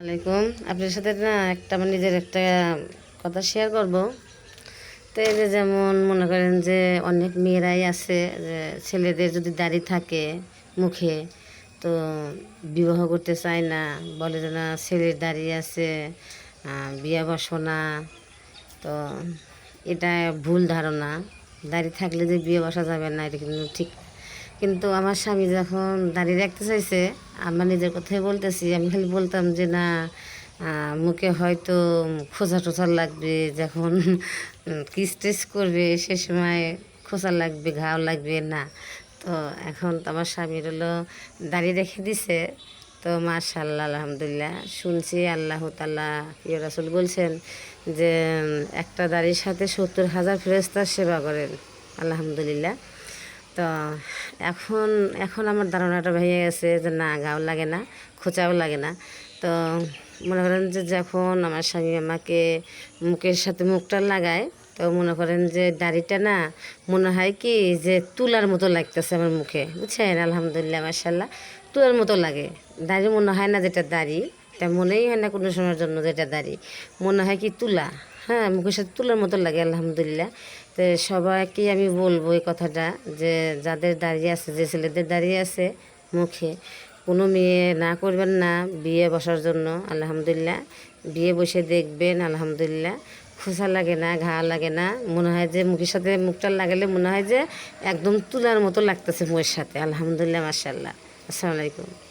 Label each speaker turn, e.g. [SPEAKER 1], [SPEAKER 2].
[SPEAKER 1] আলাইকুম। আপনার সাথে না একটা আমার নিজের একটা কথা শেয়ার করব। তো এই যে যেমন মনে করেন যে অনেক মেয়েরাই আছে যে ছেলেদের যদি দাড়ি থাকে মুখে, তো বিবাহ করতে চায় না, বলে যে না ছেলের দাড়ি আছে, বিয়ে বসো না। তো এটা ভুল ধারণা। দাড়ি থাকলে যে বিয়ে বসা যাবে না এটা কিন্তু ঠিক। কিন্তু আমার স্বামী যখন দাঁড়িয়ে রাখতে চাইছে, আমার নিজের কথাই বলতেছি, আমি খালি বলতাম যে না মুখে হয়তো খোঁচা টোচা লাগবে, যখন কিস টিস করবে সে সময় খোঁচা লাগবে, ঘাও লাগবে না। তো এখন তো আমার স্বামীর হলো দাঁড়িয়ে রেখে দিছে। তো মাশাআল্লাহ আলহামদুলিল্লাহ, শুনছি আল্লাহ তাআলা ইয়া রাসূল বলছেন যে একটা দাড়ির সাথে ৭০,০০০ ফেরেশতার সেবা করেন। আলহামদুলিল্লাহ। তো এখন এখন আমার ধারণাটা ভেঙে গেছে যে না গাও লাগে না, খোঁচাও লাগে না। তো মনে করেন যে যখন আমার স্বামী আমাকে মুখের সাথে মুখটা লাগায়, তো মনে করেন যে দাড়িটা না মনে হয় কি যে তুলার মতো লাগতেছে আমার মুখে, বুঝছেন? আলহামদুলিল্লাহ মাশাআল্লাহ, তুলার মতো লাগে। দাড়ি মনে হয় না যেটা দাড়ি, এটা মনেই হয় না কোনো সময়ের জন্য যেটা দাড়ি, মনে হয় কি তুলা। হ্যাঁ, মুখের সাথে তুলার মতো লাগে আলহামদুলিল্লাহ। তো সবাইকে আমি বলবো এই কথাটা যে যাদের দাঁড়িয়ে আছে, যে ছেলেদের দাঁড়িয়ে আছে মুখে, কোনো মেয়ে না করবেন না বিয়ে বসার জন্য। আলহামদুলিল্লাহ, বিয়ে বসে দেখবেন আলহামদুলিল্লাহ খোঁচা লাগে না, ঘা লাগে না, মনে হয় যে মুখের সাথে মুখটা লাগালে মনে হয় যে একদম তুলার মতো লাগতেছে মুখের সাথে। আলহামদুলিল্লাহ মাশাআল্লাহ। আসসালামু আলাইকুম।